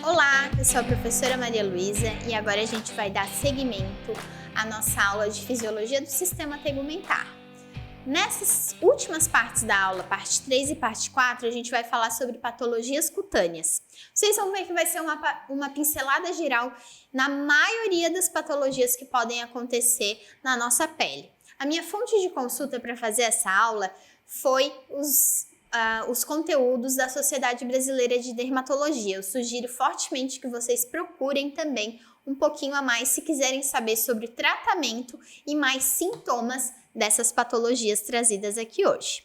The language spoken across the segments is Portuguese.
Olá, eu sou a professora Maria Luísa e agora a gente vai dar seguimento à nossa aula de Fisiologia do Sistema Tegumentar. Nessas últimas partes da aula, parte 3 e parte 4, a gente vai falar sobre patologias cutâneas. Vocês vão ver que vai ser uma pincelada geral na maioria das patologias que podem acontecer na nossa pele. A minha fonte de consulta para fazer essa aula foi os conteúdos da Sociedade Brasileira de Dermatologia. Eu sugiro fortemente que vocês procurem também um pouquinho a mais se quiserem saber sobre tratamento e mais sintomas dessas patologias trazidas aqui hoje.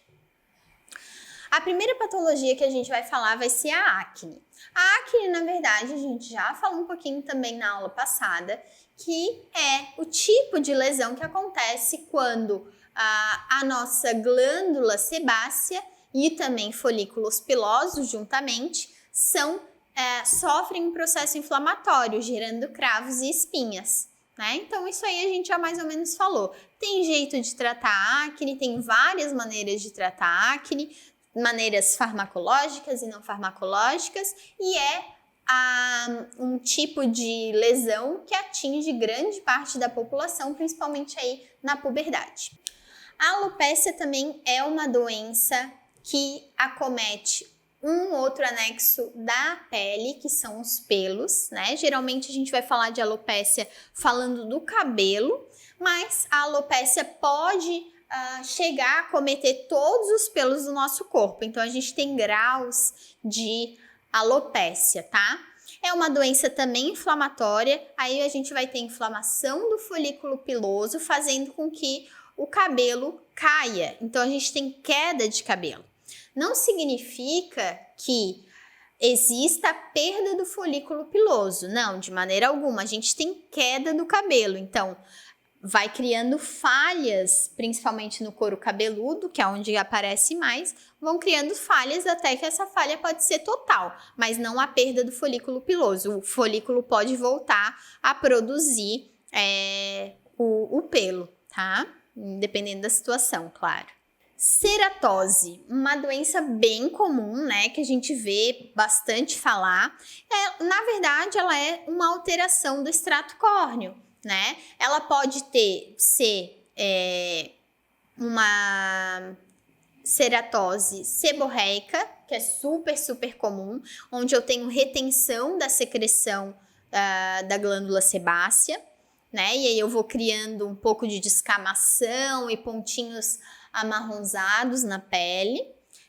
A primeira patologia que a gente vai falar vai ser a acne. A acne, na verdade, a gente já falou um pouquinho também na aula passada, que é o tipo de lesão que acontece quando a nossa glândula sebácea e também folículos pilosos juntamente sofrem um processo inflamatório, gerando cravos e espinhas, né? Então isso aí a gente já mais ou menos falou. Tem jeito de tratar a acne, tem várias maneiras de tratar a acne, maneiras farmacológicas e não farmacológicas, e um tipo de lesão que atinge grande parte da população, principalmente aí na puberdade. A alopécia também é uma doença que acomete um outro anexo da pele, que são os pelos, né? Geralmente a gente vai falar de alopécia falando do cabelo, mas a alopécia pode chegar a acometer todos os pelos do nosso corpo. Então a gente tem graus de alopécia, tá? É uma doença também inflamatória, aí a gente vai ter inflamação do folículo piloso, fazendo com que o cabelo caia. Então a gente tem queda de cabelo. Não significa que exista a perda do folículo piloso, não, de maneira alguma. A gente tem queda do cabelo, então vai criando falhas, principalmente no couro cabeludo, que é onde aparece mais, vão criando falhas até que essa falha pode ser total, mas não a perda do folículo piloso. O folículo pode voltar a produzir o pelo, tá? Dependendo da situação, claro. Ceratose, uma doença bem comum, né, que a gente vê bastante falar. Na verdade, ela é uma alteração do extrato córneo, né? Ela pode ser uma ceratose seborreica, que é super comum, onde eu tenho retenção da secreção da glândula sebácea, né? E aí eu vou criando um pouco de descamação e pontinhos amarronzados na pele.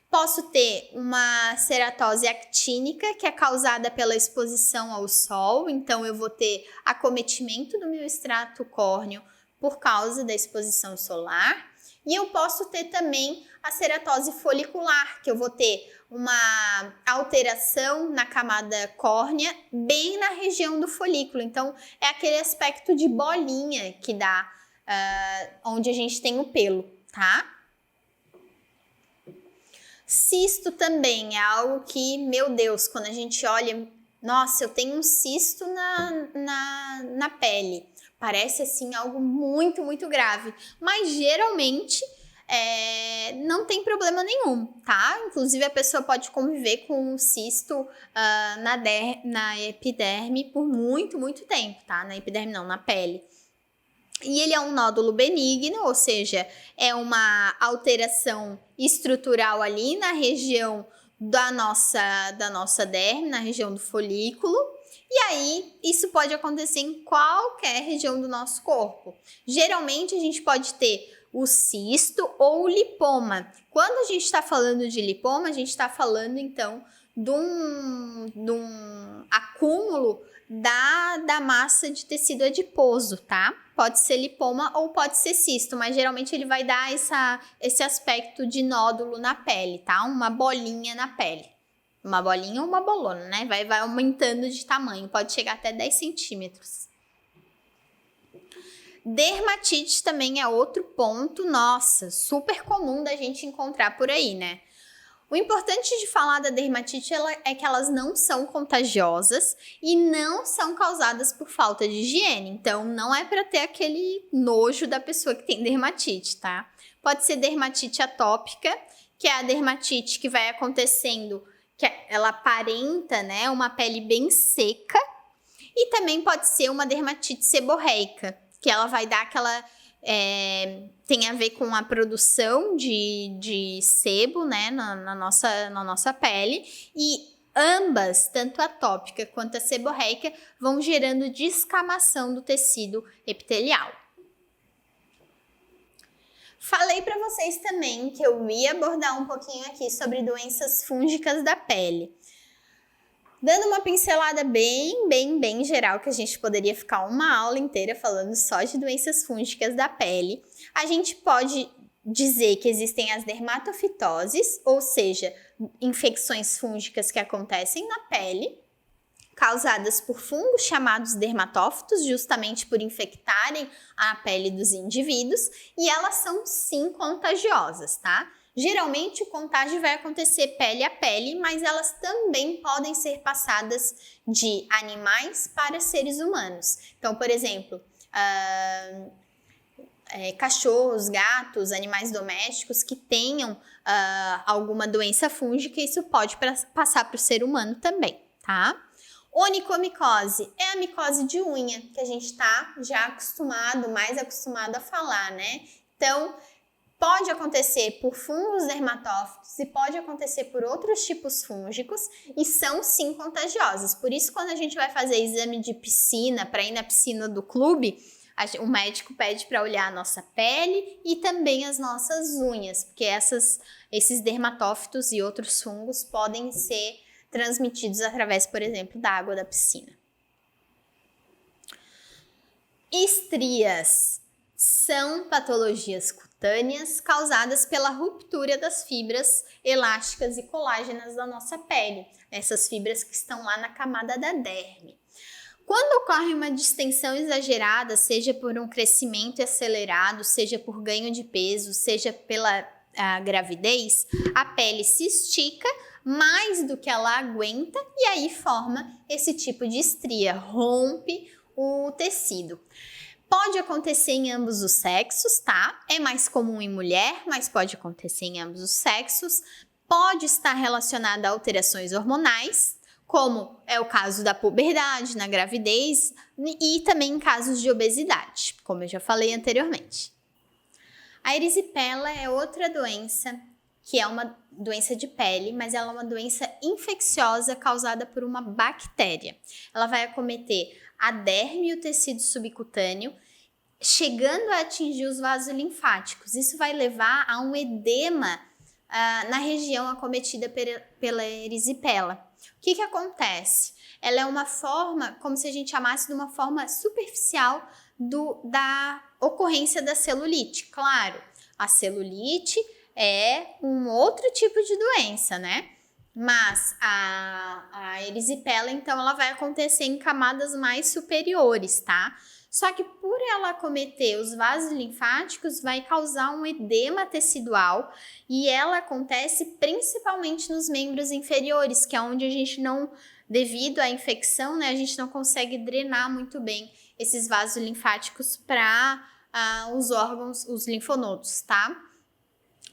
Posso ter uma ceratose actínica, que é causada pela exposição ao sol, então eu vou ter acometimento do meu extrato córneo por causa da exposição solar. E eu posso ter também a ceratose folicular, que eu vou ter uma alteração na camada córnea bem na região do folículo. Então, é aquele aspecto de bolinha que dá onde a gente tem o pelo, tá? Cisto também é algo que, meu Deus, quando a gente olha, nossa, eu tenho um cisto na pele. Parece assim algo muito grave, mas geralmente não tem problema nenhum, tá? Inclusive a pessoa pode conviver com um cisto na epiderme por muito tempo, tá? Na epiderme não, na pele. E ele é um nódulo benigno, ou seja, é uma alteração estrutural ali na região da nossa derme, na região do folículo. E aí, isso pode acontecer em qualquer região do nosso corpo. Geralmente, a gente pode ter o cisto ou o lipoma. Quando a gente está falando de lipoma, a gente está falando, então, de um acúmulo da massa de tecido adiposo, tá? Pode ser lipoma ou pode ser cisto, mas geralmente ele vai dar esse aspecto de nódulo na pele, tá? Uma bolinha na pele. Uma bolinha ou uma bolona, né? Vai aumentando de tamanho, pode chegar até 10 centímetros. Dermatite também é outro ponto, nossa, super comum da gente encontrar por aí, né? O importante de falar da dermatite é que elas não são contagiosas e não são causadas por falta de higiene. Então, não é para ter aquele nojo da pessoa que tem dermatite, tá? Pode ser dermatite atópica, que é a dermatite que vai acontecendo que ela aparenta, né, uma pele bem seca, e também pode ser uma dermatite seborreica, que ela vai dar aquela... tem a ver com a produção de sebo, né, na nossa pele, e ambas, tanto a atópica quanto a seborreica, vão gerando descamação do tecido epitelial. Falei para vocês também que eu ia abordar um pouquinho aqui sobre doenças fúngicas da pele. Dando uma pincelada bem geral, que a gente poderia ficar uma aula inteira falando só de doenças fúngicas da pele, a gente pode dizer que existem as dermatofitoses, ou seja, infecções fúngicas que acontecem na pele, causadas por fungos chamados dermatófitos, justamente por infectarem a pele dos indivíduos, e elas são sim contagiosas, tá? Geralmente o contágio vai acontecer pele a pele, mas elas também podem ser passadas de animais para seres humanos. Então, por exemplo, cachorros, gatos, animais domésticos que tenham alguma doença fúngica, isso pode passar para o ser humano também, tá? Onicomicose é a micose de unha, que a gente está já mais acostumado a falar, né? Então, pode acontecer por fungos dermatófitos e pode acontecer por outros tipos fúngicos e são sim contagiosas. Por isso, quando a gente vai fazer exame de piscina, para ir na piscina do clube, o médico pede para olhar a nossa pele e também as nossas unhas, porque esses dermatófitos e outros fungos podem ser transmitidos através, por exemplo, da água da piscina. Estrias são patologias cutâneas causadas pela ruptura das fibras elásticas e colágenas da nossa pele, essas fibras que estão lá na camada da derme. Quando ocorre uma distensão exagerada, seja por um crescimento acelerado, seja por ganho de peso, seja pela gravidez, a pele se estica mais do que ela aguenta e aí forma esse tipo de estria, rompe o tecido. Pode acontecer em ambos os sexos, tá? É mais comum em mulher, mas pode acontecer em ambos os sexos. Pode estar relacionada a alterações hormonais, como é o caso da puberdade, na gravidez e também em casos de obesidade, como eu já falei anteriormente. A erisipela é outra doença que é uma doença de pele, mas ela é uma doença infecciosa causada por uma bactéria. Ela vai acometer a derme e o tecido subcutâneo, chegando a atingir os vasos linfáticos. Isso vai levar a um edema na região acometida pela erisipela. O que acontece? Ela é uma forma, como se a gente chamasse de uma forma superficial da ocorrência da celulite. Claro, a celulite é um outro tipo de doença, né? Mas a erisipela, então, ela vai acontecer em camadas mais superiores, tá? Só que por ela acometer os vasos linfáticos, vai causar um edema tecidual e ela acontece principalmente nos membros inferiores, que é onde a gente não, devido à infecção, né, a gente não consegue drenar muito bem esses vasos linfáticos para os órgãos, os linfonodos, tá?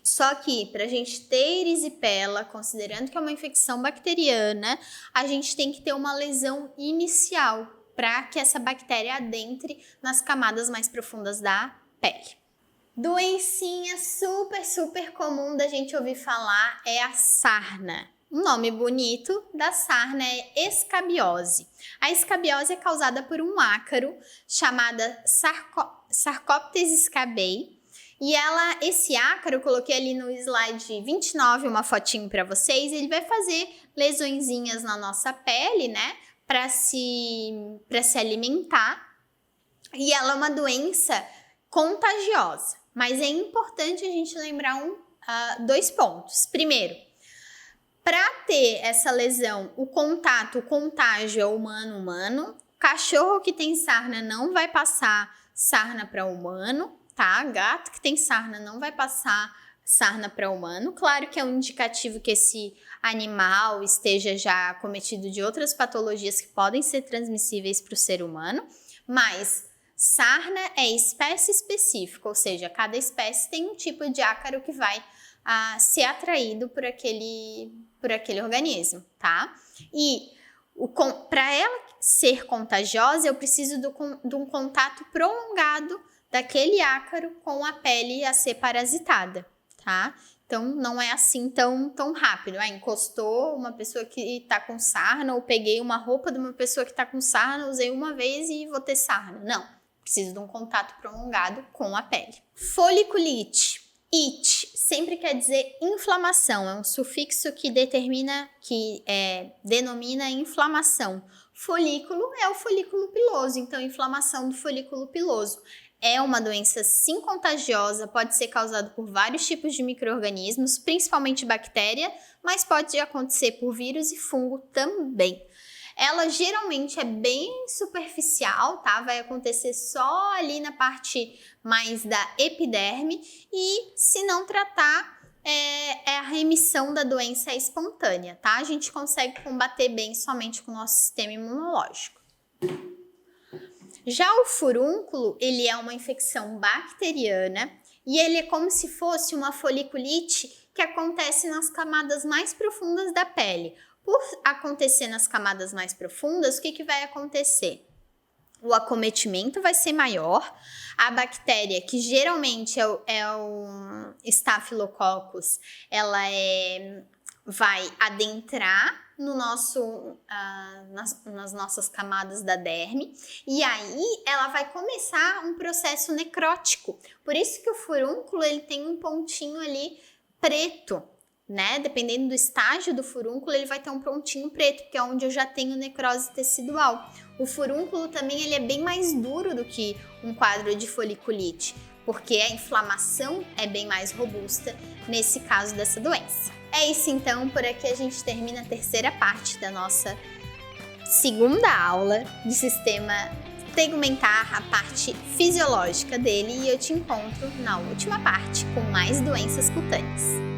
Só que para a gente ter erisipela, considerando que é uma infecção bacteriana, a gente tem que ter uma lesão inicial para que essa bactéria adentre nas camadas mais profundas da pele. Doencinha super comum da gente ouvir falar é a sarna. Um nome bonito da sarna é escabiose. A escabiose é causada por um ácaro chamada Sarcoptes scabiei. E esse ácaro, eu coloquei ali no slide 29 uma fotinho para vocês, ele vai fazer lesõezinhas na nossa pele, né, para se alimentar. E ela é uma doença contagiosa, mas é importante a gente lembrar dois pontos. Primeiro, para ter essa lesão, o contágio é humano-humano. Cachorro que tem sarna não vai passar sarna para humano, tá? Gato que tem sarna não vai passar sarna para humano. Claro que é um indicativo que esse animal esteja já acometido de outras patologias que podem ser transmissíveis para o ser humano, mas sarna é espécie específica, ou seja, cada espécie tem um tipo de ácaro que vai ser atraído por aquele organismo, tá? E para ela ser contagiosa, eu preciso de um contato prolongado daquele ácaro com a pele a ser parasitada, tá? Então, não é assim tão rápido. Encostou uma pessoa que tá com sarna, ou peguei uma roupa de uma pessoa que tá com sarna, usei uma vez e vou ter sarna. Não, preciso de um contato prolongado com a pele. Foliculite. It sempre quer dizer inflamação, é um sufixo que denomina inflamação. Folículo é o folículo piloso, então inflamação do folículo piloso. É uma doença sim contagiosa, pode ser causada por vários tipos de micro-organismos, principalmente bactéria, mas pode acontecer por vírus e fungo também. Ela geralmente é bem superficial, tá? Vai acontecer só ali na parte mais da epiderme e, se não tratar, a remissão da doença espontânea, tá? A gente consegue combater bem somente com o nosso sistema imunológico. Já o furúnculo, ele é uma infecção bacteriana e ele é como se fosse uma foliculite que acontece nas camadas mais profundas da pele. Por acontecer nas camadas mais profundas, o que vai acontecer? O acometimento vai ser maior, a bactéria, que geralmente é o Staphylococcus, ela vai adentrar no nas nossas camadas da derme, e aí ela vai começar um processo necrótico. Por isso que o furúnculo ele tem um pontinho ali preto, né? Dependendo do estágio do furúnculo, ele vai ter um pontinho preto, que é onde eu já tenho necrose tecidual. O furúnculo também ele é bem mais duro do que um quadro de foliculite, porque a inflamação é bem mais robusta nesse caso dessa doença. É isso então, por aqui a gente termina a terceira parte da nossa segunda aula de sistema tegumentar, a parte fisiológica dele, e eu te encontro na última parte com mais doenças cutâneas.